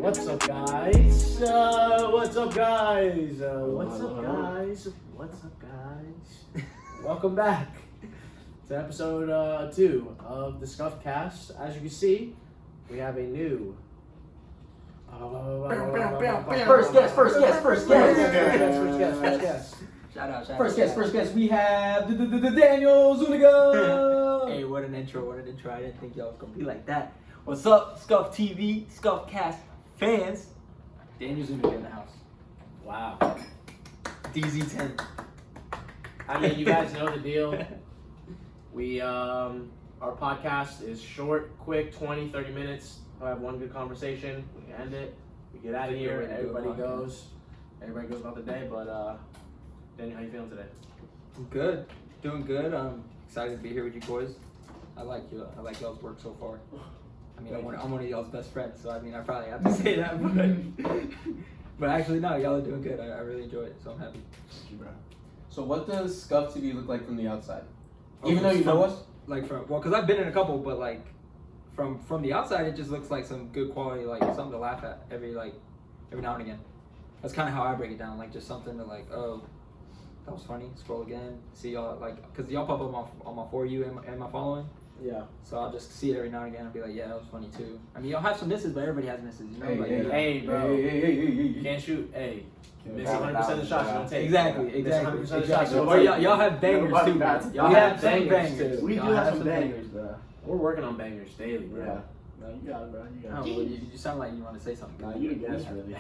What's up, guys? What's up, guys? Welcome back to episode 2 of the ScuffedCast. As you can see, we have a new First guest. Shout out. First guest. We have the Daniel Zuniga. Hey, what an intro. I didn't think y'all was gonna be like that. What's up, Scuff TV, ScuffedCast fans? Daniel Zuniga in the house. Wow. DZ10. I mean, you guys know the deal. We our podcast is short, quick, 20-30 minutes. We'll have one good conversation. We end it. We get out of here. Everybody goes about the day. But Daniel, how you feeling today? I'm good. Doing good. I'm excited to be here with you boys. I like y'all's work so far. I mean, I'm one of y'all's best friends, so I mean, I probably have to say that, but actually, no, y'all are doing good. I really enjoy it, so I'm happy. Thank you, bro. So what does Scuff TV look like from the outside? Even though you know us? Because I've been in a couple, but like, from the outside, it just looks like some good quality, like something to laugh at every now and again. That's kind of how I break it down, like just something to like, oh, that was funny. Scroll again, see y'all because y'all pop up on my For You and my following. Yeah. So I'll just see it every now and again and be like, yeah, that was funny too. I mean, y'all have some misses, but everybody has misses, you know? Hey, bro. You can't shoot. Hey, miss 100% of the shots you don't take. Exactly. 100% of the shots. Or y'all have bangers too. Y'all have some bangers. We do have some bangers, bro. We're working on bangers daily, bro. Yeah. No, you got it, bro. You got it. You sound like you want to say something. Nah, you the guest, really.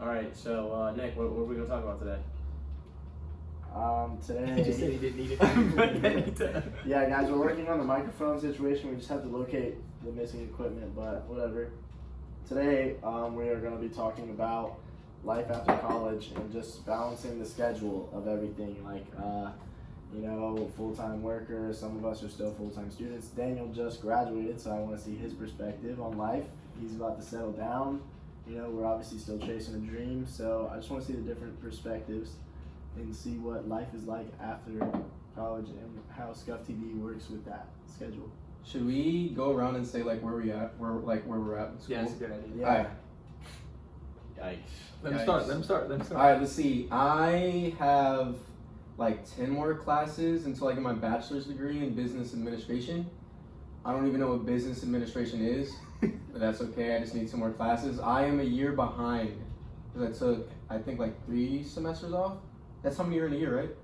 All right, so Nick, what are we gonna talk about today? Today. He just said he didn't need it. Yeah, guys, we're working on the microphone situation. We just have to locate the missing equipment, but whatever. Today, we are going to be talking about life after college and just balancing the schedule of everything. Like, full-time workers. Some of us are still full-time students. Daniel just graduated, so I want to see his perspective on life. He's about to settle down. We're obviously still chasing a dream, so I just want to see the different perspectives and see what life is like after college and how Scuff TV works with that schedule. Should we go around and say like where we're at in school? Yeah, that's a good idea. Yeah. Yikes. Let him start. All right, let's see. I have like 10 more classes until I get my bachelor's degree in business administration. I don't even know what business administration is, but that's okay. I just need some more classes. I am a year behind because I took, I think, like 3 semesters off. That's how many you're in a year, right?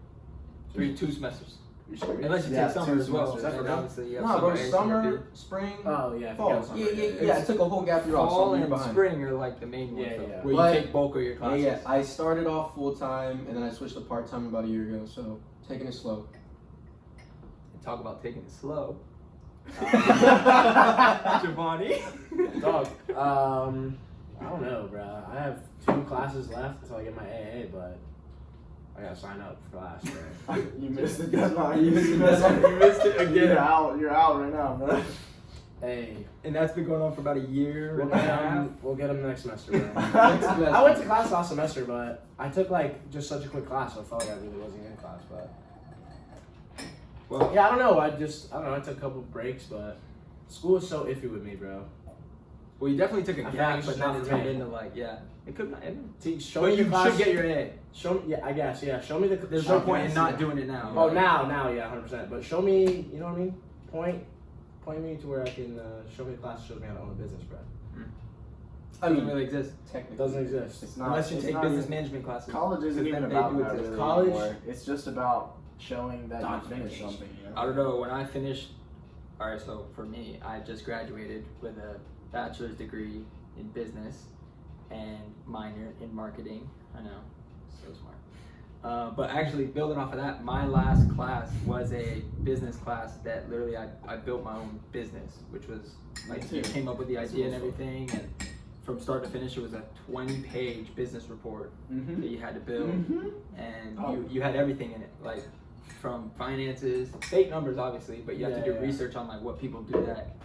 2 semesters. Sure. Unless you take summer as well. Obviously, you have No, bro, summer, summer, spring, Oh yeah. fall. Yeah. I took a whole gap year off. Fall So I'm a year and behind. spring are like the main ones, Yeah, though, yeah. where But- you take bulk of your classes. Yeah, I started off full time and then I switched to part time about a year ago. So taking it slow. And talk about taking it slow. Giovanni. Dog. I don't know, bro. I have 2 classes left until I get my AA, but I gotta sign up for class, bro. You missed the deadline. You missed it again. You're out right now, bro. Hey, And that's been going on for about a year and a half. we'll get them next semester, bro. Next semester. I went to class last semester, but I took like just such a quick class, so I felt like I really wasn't in class. But Well, yeah, I don't know. I took a couple breaks, but school is so iffy with me, bro. well, you definitely took a I gap, think but it's then not it for turned me. into like, yeah, it could not. Show But me you the class. should get your A. Show me, yeah, I guess, yeah. Show me the. There's no point in not doing it now. Oh, now, yeah, 100%. But show me, you know what I mean? Point me to where I can show me the class that shows me how to own a business, bro. I Doesn't mean, really exist. It technically. doesn't exist. It's not. Unless you it's take not business even- management classes. College isn't Because even then they about do that exist. really College- anymore. It's just about showing that you finished something. I don't know, when I finished, alright, so for me, I just graduated with a bachelor's degree in business and minor in marketing. I know, so smart. But actually, building off of that, my last class was a business class that literally I built my own business, which was like, you came up with the idea and everything, and from start to finish, it was a 20-page business report that you had to build, and you had everything in it, like from finances, fake numbers obviously, but you have to do research on like what people do that.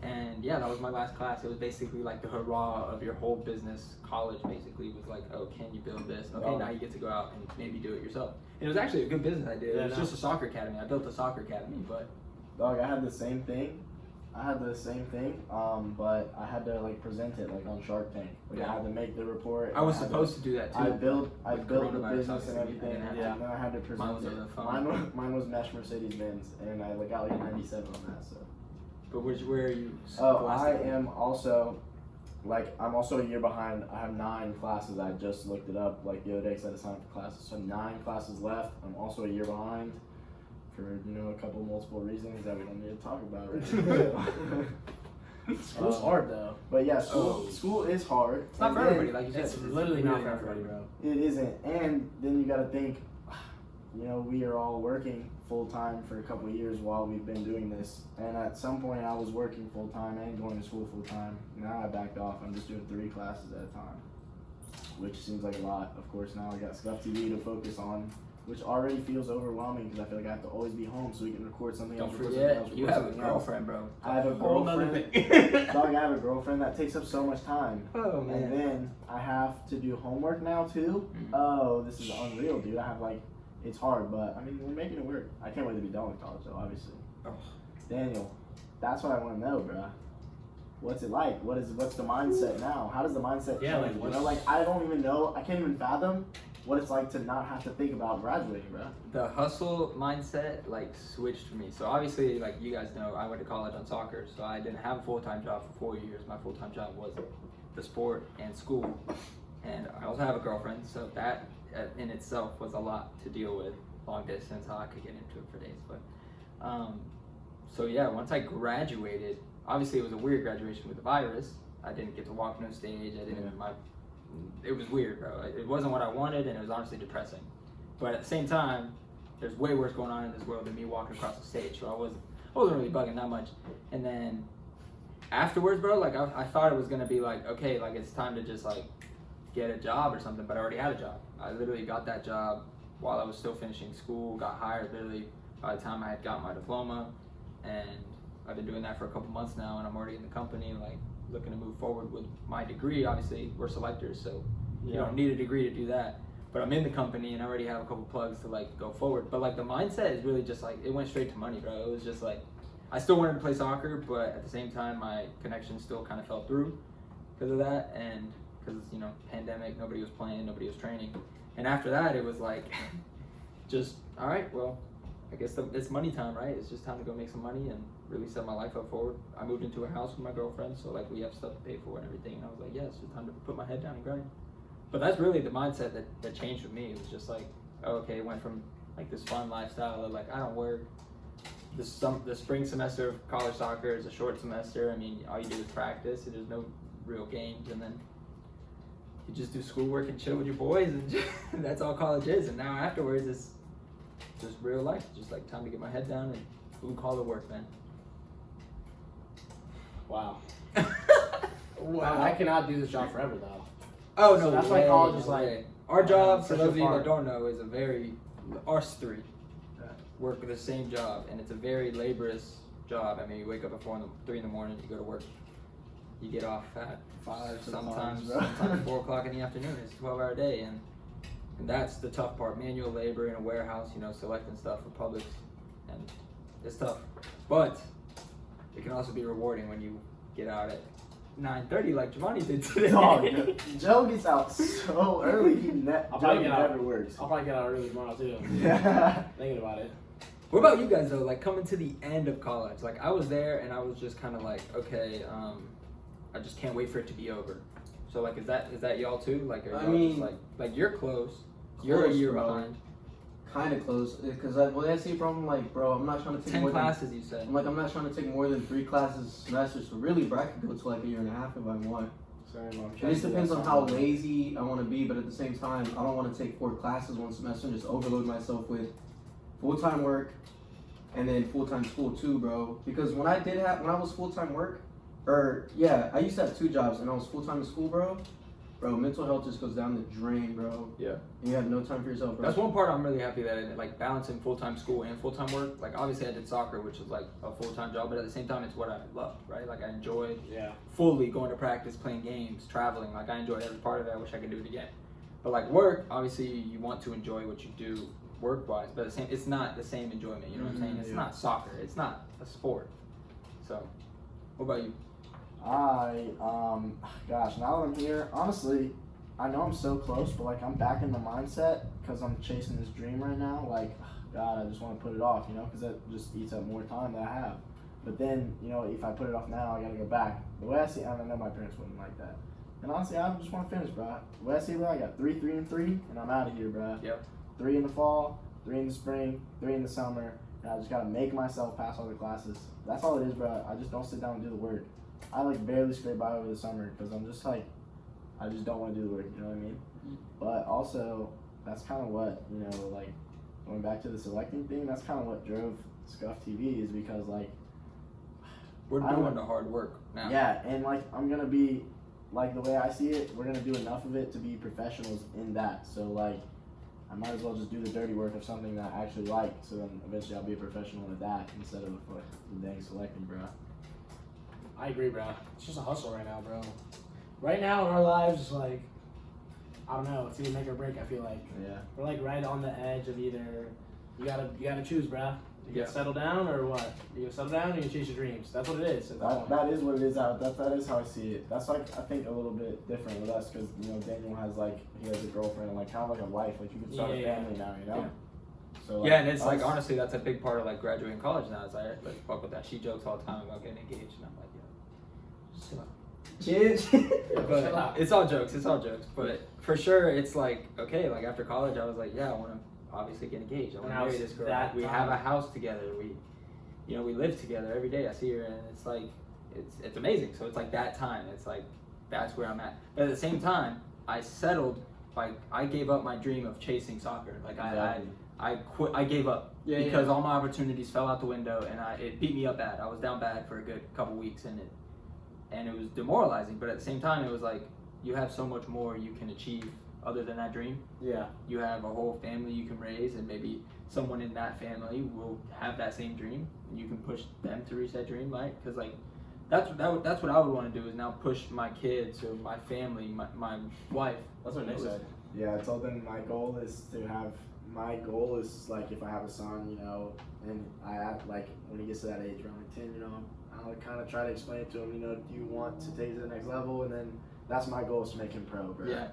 And yeah, that was my last class. It was basically like the hurrah of your whole business. College basically was like, oh, can you build this? Okay, now you get to go out and maybe do it yourself. And it was actually a good business idea. It was just a soccer academy. I built a soccer academy, but Dog, I had the same thing. I had the same thing, but I had to like present it like on Shark Tank. Like I had to make the report. I was supposed to do that too. I built the coronavirus, business and obviously, everything, yeah. and then I had to present Mine was it. on the phone. Mine was Mesh Mercedes-Benz, and I got like a 97 on that. So. But where are you? Oh, I am also, I'm also a year behind. I have 9 classes. I just looked it up like the other day because I had to sign up for classes. So 9 classes left. I'm also a year behind for, a couple multiple reasons that we don't need to talk about right now. School's hard though. But yeah, school is hard. It's not for everybody, like you said. It's literally not for everybody, bro. It isn't. And then you got to think, we are all working full time for a couple of years while we've been doing this. And at some point, I was working full time and going to school full time. Now I backed off. I'm just doing 3 classes at a time, which seems like a lot. Of course, now I got Scuff TV to focus on, which already feels overwhelming because I feel like I have to always be home so we can record something else. Don't forget, you have a girlfriend, bro. I have a girlfriend. Dog, I have a girlfriend that takes up so much time. Oh man. And then I have to do homework now too. Oh, this is unreal, dude. I have it's hard, but I mean, we're making it work. I can't wait to be done with college, though, obviously. Oh. Daniel, that's what I want to know, bruh. What's it like? What's the mindset now? How does the mindset change? I don't even know. I can't even fathom what it's like to not have to think about graduating, bruh. The hustle mindset switched for me. So obviously, like you guys know, I went to college on soccer, so I didn't have a full-time job for 4 years. My full-time job was the sport and school, and I also have a girlfriend, so that in itself was a lot to deal with. Long distance, how I could get into it for days, but so yeah, once I graduated, obviously it was a weird graduation with the virus. I didn't get to walk no stage. It was weird, bro. It wasn't what I wanted, and it was honestly depressing. But at the same time, there's way worse going on in this world than me walking across the stage, so I wasn't really bugging that much. And then afterwards, bro, I thought it was gonna be okay, it's time to just get a job or something, but I already had a job. I literally got that job while I was still finishing school, got hired literally by the time I had got my diploma, and I've been doing that for a couple months now, and I'm already in the company, looking to move forward with my degree. Obviously, we're selectors, so you don't need a degree to do that, but I'm in the company, and I already have a couple plugs to go forward. But the mindset is really just it went straight to money, bro. It was just I still wanted to play soccer, but at the same time, my connection still kind of fell through because of that, and because pandemic, nobody was playing, nobody was training, and after that it was just all right, well, I guess it's money time, right? It's just time to go make some money and really set my life up forward. I moved into a house with my girlfriend, so we have stuff to pay for and everything, and I was yeah, it's just time to put my head down and grind. But that's really the mindset that changed with me. It was just okay, it went from this fun lifestyle of I don't work. The spring semester of college soccer is a short semester. I mean, all you do is practice, and there's no real games, and then you just do schoolwork and chill with your boys, and that's all college is. And now afterwards, it's just real life. Just time to get my head down and blue collar work, man. Wow. Wow. I cannot do this job forever though. Oh no, so that's why college is our job. For such those a of you that part. don't know, is us 3 work the same job, and it's a very laborious job. I mean, you wake up at 3 in the morning, you go to work. You get off at 5, sometimes 4 o'clock in the afternoon. It's a 12-hour day, and that's the tough part. Manual labor in a warehouse, selecting stuff for Publix, and it's tough. But it can also be rewarding when you get out at 9:30 like Giovanni did today. Dog, Joe gets out so early. He never works. I'll probably get out early tomorrow too. Yeah. Thinking about it. What about you guys though? Coming to the end of college, I was there and I was just kind of okay, I just can't wait for it to be over. So is that y'all too? Are y'all just you're close. You're a year behind. Kind of close, because I see a problem. Bro, I'm not trying to take 10 more classes. You said. I'm not trying to take more than 3 classes a semester. So really, bro, I could go to a year and a half if I want. It just depends on how lazy I want to be, but at the same time, I don't want to take 4 classes one semester and just overload myself with full-time work and then full-time school too, bro. Because when I was full-time work, I used to have 2 jobs and I was full-time in school, bro, mental health just goes down the drain, bro. Yeah. And you have no time for yourself, bro. That's one part I'm really happy that balancing full-time school and full-time work. Obviously I did soccer, which is a full-time job, but at the same time it's what I loved, right? I enjoyed fully going to practice, playing games, traveling. I enjoyed every part of it. I wish I could do it again. But work, obviously you want to enjoy what you do work-wise, but it's not the same enjoyment. You know what I'm saying? It's not soccer. It's not a sport. So What about you? Gosh, now that I'm here, honestly, I know I'm so close, but like I'm back in the mindset because I'm chasing this dream right now. Like, God, I just want to put it off, you know, because that just eats up more time that I have. But then, you know, if I put it off now, I gotta go back. The way I see it, I don't know, my parents wouldn't like that. And honestly, I just want to finish, bro. The way I see it, bro, I got 3, 3, and 3, and I'm out of here, bro. Yep. 3 in the fall, 3 in the spring, 3 in the summer, and I just gotta make myself pass all the classes. That's all it is, bro. I just don't sit down and do the work. I like barely scrape by over the summer because I'm just like, I just don't want to do the work, you know what I mean? But also, that's kind of what, you know, like, going back to the selecting thing, that's kind of what drove Scuff TV is because, like, We're doing the hard work now. yeah, and, like, I'm going to be, like, the way I see it, we're going to do enough of it to be professionals in that. So, like, I might as well just do the dirty work of something that I actually like, so then eventually I'll be a professional at that instead of the dang selecting, bro. I agree, bro. It's just a hustle right now, bro. Right now in our lives, it's like, I don't know, it's either make or break, I feel like. Yeah. We're like right on the edge of either, you gotta choose, bro. You Yeah. gotta settle down or what? You gonna settle down or you gonna chase your dreams? That's what it is. at that point. That is what it is. That is how I see it. That's like I think a little bit different with us because you know Daniel has like he has a girlfriend and like kind of like a wife. Like you can start a family now, you know. Yeah. So Yeah, and it's us- like honestly, that's a big part of like graduating college now. Is I like fuck with that. She jokes all the time about getting engaged, and I'm like, yo, just chill out. Chill out. But it's all jokes. It's all jokes. But for sure, it's like okay. Like after college, I was like, yeah, I want to obviously get engaged. I want to Now marry it's this girl. that We time. have a house together. We live together every day. I see her, and it's like it's amazing. So it's like that time. It's like that's where I'm at. But at the same time, I settled. Like I gave up my dream of chasing soccer. Like Exactly. I quit. I gave up because all my opportunities fell out the window, and it beat me up bad. I was down bad for a good couple weeks, and it was demoralizing. But at the same time, it was like you have so much more you can achieve other than that dream. Yeah. You have a whole family you can raise, and maybe someone in that family will have that same dream, and you can push them to reach that dream, right? Because like that's what I would want to do is now push my kids or my family, my wife. That's what Nick said. Yeah, I told them my goal is like if I have a son, you know, and I act like when he gets to that age around like 10, you know, I'll kind of try to explain it to him, you know, do you want to take it to the next level? And then that's my goal is to make him pro, bro. Yeah.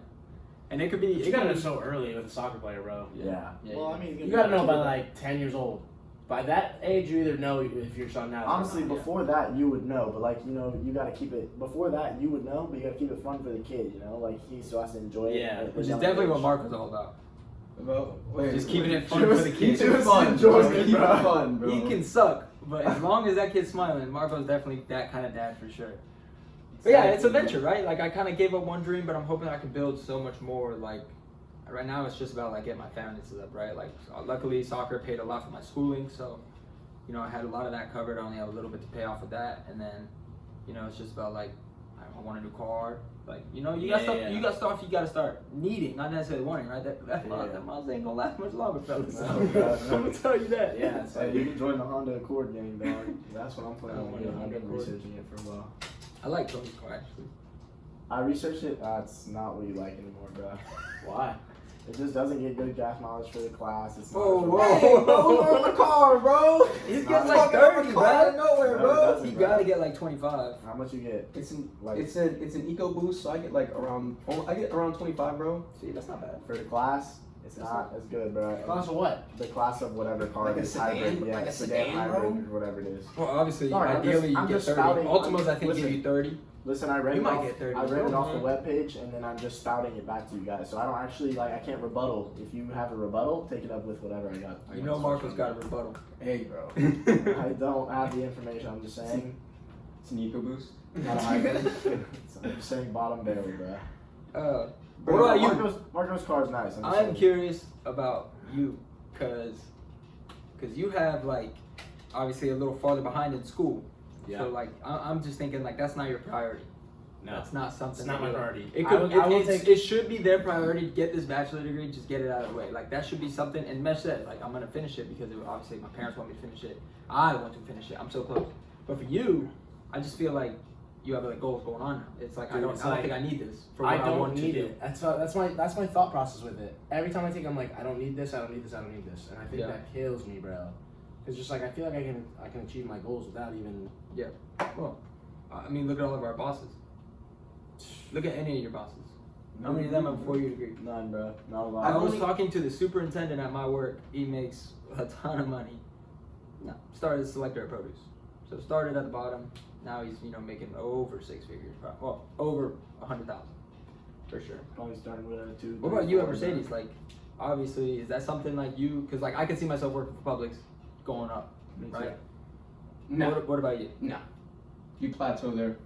And it could be. You gotta know so early with a soccer player, bro. Yeah. Well, I mean, You gotta know by like 10 years old. By that age, you either know if your son now. honestly, before that, you would know, but like, you know, you gotta keep it, before that, you would know, but you gotta keep it fun for the kid, you know, like he still has to enjoy it. Yeah, at Which is young definitely age. what Mark was all about. Just keeping it fun Just- for the kids. just Keep it fun, enjoy bro. it, Keep it bro. fun, bro. He can suck, but as long as that kid's smiling, Marco's definitely that kind of dad for sure. But yeah, it's a venture, right? Like I kind of gave up one dream, but I'm hoping I can build so much more. Like right now, it's just about like getting my finances up, right? Like luckily, soccer paid a lot for my schooling, so you know I had a lot of that covered. I only have a little bit to pay off with that, and then you know it's just about like I want a new car. Like you know you got stuff you got stuff you got to start needing, not necessarily wanting, right? That miles ain't gonna last much longer, fellas. No, God, I'm no. gonna tell you that. Yeah, it's Hey, like, you can join the Honda Accord gang, dog. That's what I'm planning Oh, on the doing. I've Honda been Accord. researching it for a while. I like Tony's car actually. I researched it. It's not what you like anymore, bro. why? It just doesn't get good gas mileage for the class. It's not Whoa, as- whoa. Hey, bro, we're on the car, bro. He's Not getting like fucking 30, car out of bro. nowhere, No, it bro. doesn't. You gotta get like 25. How much you get? It's an Like it's an eco boost, so I get like around 25, bro. See, that's not bad. for the class, it's not as good, bro. Class of what? The class of whatever car Like it a is, sedan? hybrid, yeah, Like a sedan, sedan, hybrid, bro? or whatever it is. Well, obviously, Sorry, I'm ideally just- I'm you get just 30. spouting- Ultimas, I think, listen. give you 30. Listen, I read You it might off. get 30 I read it off the bro. webpage, and then I'm just spouting it back to you guys. So I don't actually like. I can't rebuttal. If you have a rebuttal, take it up with whatever I got. You know Marco's got a rebuttal. Hey, bro. I don't have the information. I'm just saying. It's an eco boost. Not a hybrid. I'm just saying bottom barrel, bro. What about you? Marco's car's nice. I'm just I'm saying. curious about you, cause you have like obviously a little farther behind in school. Yeah. So like I'm just thinking like that's not your priority. No. That's not something. It's not my that- priority. It I could. would- I will It should be their priority to get this bachelor degree. Just get it out of the way. Like that should be something. And Mesh said like I'm gonna finish it because obviously my parents want me to finish it. I want to finish it. I'm so close. But for you, I just feel like you have like goals going on now. It's like I Dude, don't. it's I don't like, think I need this for what I I don't want to need do. it. That's my thought process with it. Every time I take, I'm like, I don't need this. I don't need this. I don't need this. And I think Yeah. that kills me, bro. It's just like I feel like I can achieve my goals without even. Well, I mean, look at all of our bosses. Look at any of your bosses. How many of them have a 4-year degree? None, bro. Not a lot. I was talking to the superintendent at my work. He makes a ton of money. No, started as a selector at produce. So started at the bottom. Now he's making over 6 figures. Well, over 100,000 for sure. Probably starting with a 2. What about you at Mercedes? Like, obviously, is that something like you? Because like I can see myself working for Publix, going up, Me too. right? No, What about you? no. You plateau there.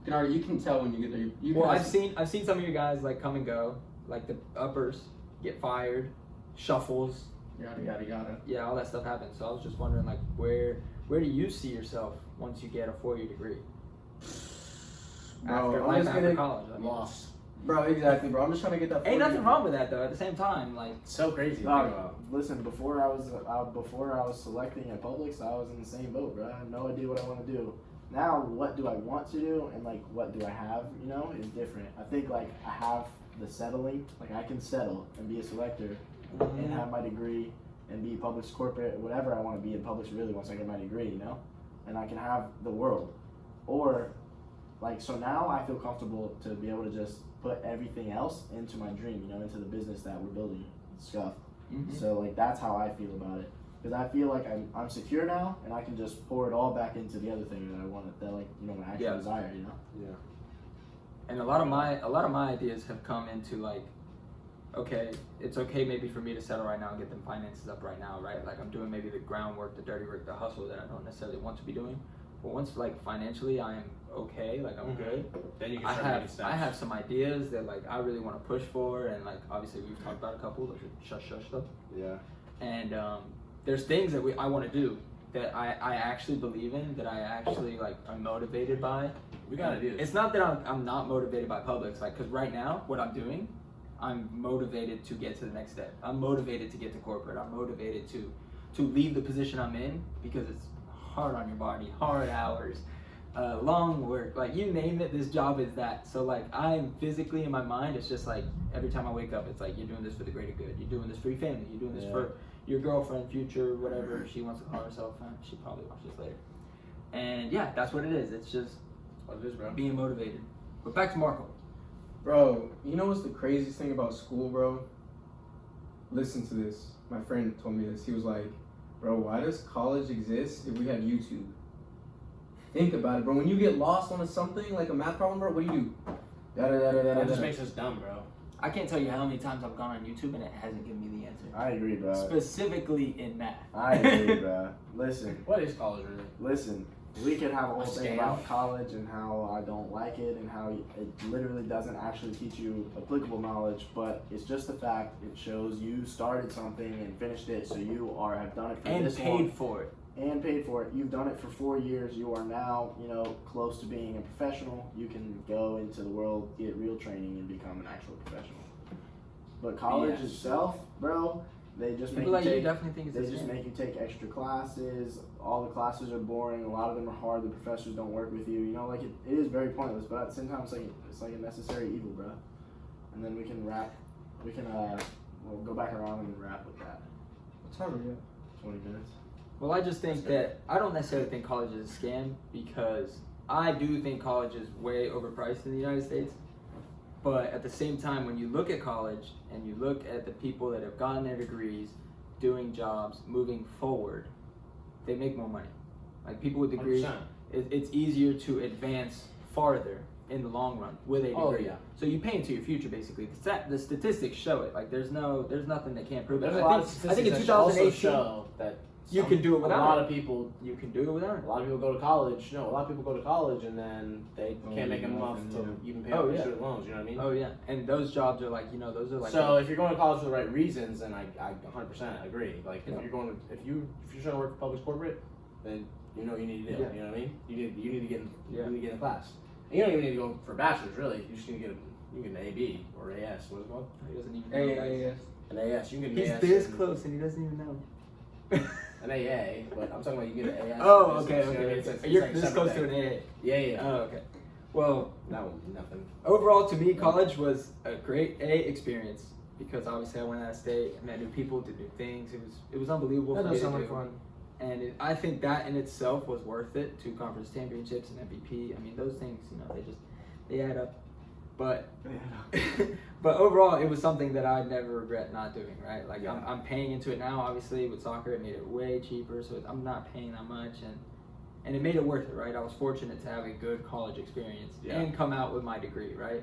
You can tell when you get there. Well, I've seen some of your guys like come and go, like the uppers get fired, shuffles, Yada. yeah, all that stuff happens. So I was just wondering, like, where do you see yourself once you get a 4-year degree? Bro, After college, I mean. Lost. Bro, exactly, bro. I'm just trying to get that. Ain't 4 nothing wrong with that though. At the same time, like, So crazy to think Dog, about. listen, before I was selecting at Publix, I was in the same boat, bro. I had no idea what I want to do. Now, what do I want to do, and like, what do I have? Is different. I think like I have the settling, like I can settle and be a selector, and have my degree, and be Publix corporate, whatever I want to be in Publix really once I get my degree, and I can have the world, or like so now I feel comfortable to be able to just put everything else into my dream, into the business that we're building, Scuff. Mhm. So like that's how I feel about it. Because I feel like I'm secure now, and I can just pour it all back into the other thing that I want, that like my actual Yeah. desire, Yeah. and a lot of my ideas have come into like, okay, it's okay maybe for me to settle right now and get them finances up right now, right? Like I'm doing maybe the groundwork, the dirty work, the hustle that I don't necessarily want to be doing. But once like financially I am okay, like I'm good. Then you can I start making steps. have some ideas that like I really want to push for, and like obviously we've talked about a couple, those are shush stuff. Yeah. And there's things that I want to do that I actually believe in, that I actually like am motivated by. We gotta do this. It's not that I'm not motivated by Publix, like, because right now what I'm doing, I'm motivated to get to the next step. I'm motivated to get to corporate. I'm motivated to leave the position I'm in, because it's hard on your body, hard hours, long work, like you name it, this job is that. So like I'm physically, in my mind, it's just like every time I wake up, it's like you're doing this for the greater good. You're doing this for your family. You're doing this for your girlfriend, future, whatever she wants to call herself. She probably watch this later. And yeah, that's what it is. It's just What it is, bro. being motivated. But back to Marco. Bro, you know what's the craziest thing about school, bro? Listen to this. My friend told me this. He was like, bro, why does college exist if we have YouTube? Think about it, bro. When you get lost on something, like a math problem, bro, what do? That just makes us dumb, bro. I can't tell you how many times I've gone on YouTube and it hasn't given me the answer. I agree, bro. Specifically in math. I agree, bro. Listen, What is college really? listen. We could have a whole A thing scam. about college and how I don't like it, and how it literally doesn't actually teach you applicable knowledge, but it's just the fact it shows you started something and finished it, so you have done it for And this paid long. for it. And paid for it. You've done it for 4 years. You are now, close to being a professional. You can go into the world, get real training, and become an actual professional. But college Yes. itself, bro, they just make People you like you take. definitely think it's They a just scam. make you take extra classes. All the classes are boring. A lot of them are hard. The professors don't work with you. It is very pointless. But at the same time, it's like a necessary evil, bro. And then we can wrap. We can we'll go back around and wrap with that. What time are we at? 20 minutes. Well, I just think that I don't necessarily think college is a scam, because I do think college is way overpriced in the United States. But at the same time, when you look at college and you look at the people that have gotten their degrees, doing jobs, moving forward, they make more money. Like people with degrees, 100%. it's easier to advance farther in the long run with a degree. Oh, yeah. So you pay into your future basically. The statistics show it. Like there's nothing that can't prove it. There's a I lot of think in statistics that also 2018 show that you can do it without a lot it. of people. You can do it without it. A lot of people go to college. No, a lot of people go to college and then they Oh, can't make enough nothing, to even pay Oh, off their yeah. student loans. You know what I mean? Oh yeah, and those jobs are like, those are like. So if you're going to college for the right reasons, then I 100% agree. Like if Yeah. you're going, if you're trying to work for public corporate, then you know what you need to do. Yeah. You know what I mean? You need to get in, Yeah. you need to get in class. And you don't even need to go for a bachelor's really. You just need to get an AB or AS. What is it called? he doesn't even know. Yes. An AS. You can get He's an AS. this and close and he doesn't even know. An AA, but I'm talking about you get an AS. Oh, It's- okay, it's- you know what I mean? okay. It's You're like this separate close to thing. an AA. Yeah, yeah. Oh, okay. Well, That was nothing. overall, to me, college was a great experience, because obviously I went out of state, I met new people, did new things. It was unbelievable for me to do. And I think that in itself was worth it. 2 conference championships and MVP. I mean, those things, they add up. But but overall, it was something that I never regret not doing, right? Like, Yeah. I'm paying into it now. Obviously, with soccer, it made it way cheaper, so I'm not paying that much, and it made it worth it, right? I was fortunate to have a good college experience and come out with my degree, right?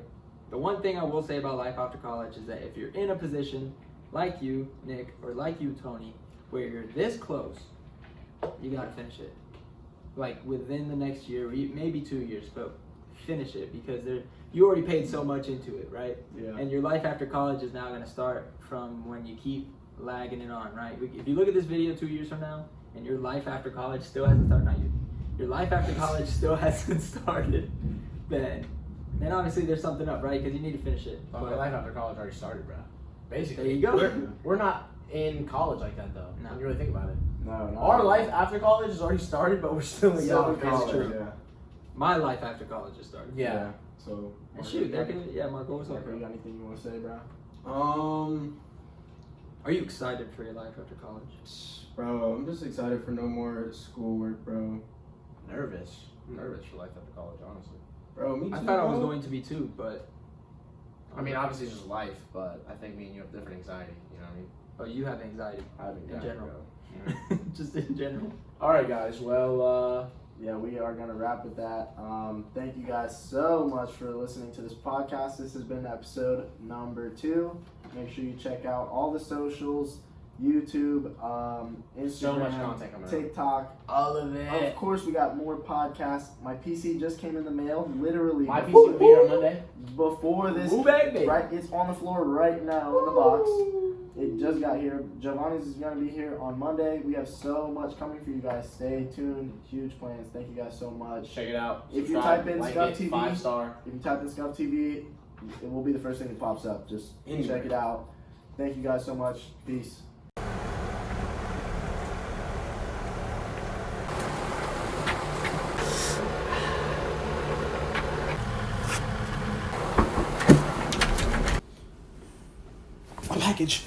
The one thing I will say about life after college is that if you're in a position like you, Nick, or like you, Tony, where you're this close, you gotta finish it. Like, within the next year, maybe 2 years, but finish it, because you already paid so much into it, right? Yeah. And your life after college is now going to start from when you keep lagging it on, right? If you look at this video 2 years from now, and your life after college still hasn't started, your life after college still hasn't started, then obviously there's something up, right? Because you need to finish it. But my life after college already started, bro. Basically. There you go. We're not in college like that, though. No. When you really think about it. No. Our life after college has already started, but we're still in Still college. in college. true. Yeah. My life after college just started. Yeah. So. And shoot, Marco, what's up, Marco, you bro? got anything you want to say, bro? Are you excited for your life after college? Bro, I'm just excited for no more schoolwork, bro. Nervous for life after college, honestly. Bro, me too. I thought I was bro. going to be too, but I mean, obviously it's just life, but I think me and you have different anxiety. You know what I mean? oh, you have anxiety I haven't in got general. it, bro. Just in general. All right, guys. Well, Yeah, we are going to wrap with that. Thank you guys so much for listening to this podcast. This has been episode number 2. Make sure you check out all the socials, YouTube, Instagram, so much content coming out. TikTok. All of it. Of course, we got more podcasts. My PC just came in the mail, literally. My PC will be here on Monday. Before this, Ooh, baby. right? It's on the floor right now in the box. It just got here. Giovanni's is going to be here on Monday. We have so much coming for you guys. Stay tuned. Huge plans. Thank you guys so much. Check it out. If you Subscribe, type in like Scuff it, TV, 5-star. If you type in Scuff TV, it will be the first thing that pops up. Just Anyway. check it out. Thank you guys so much. Peace. Package.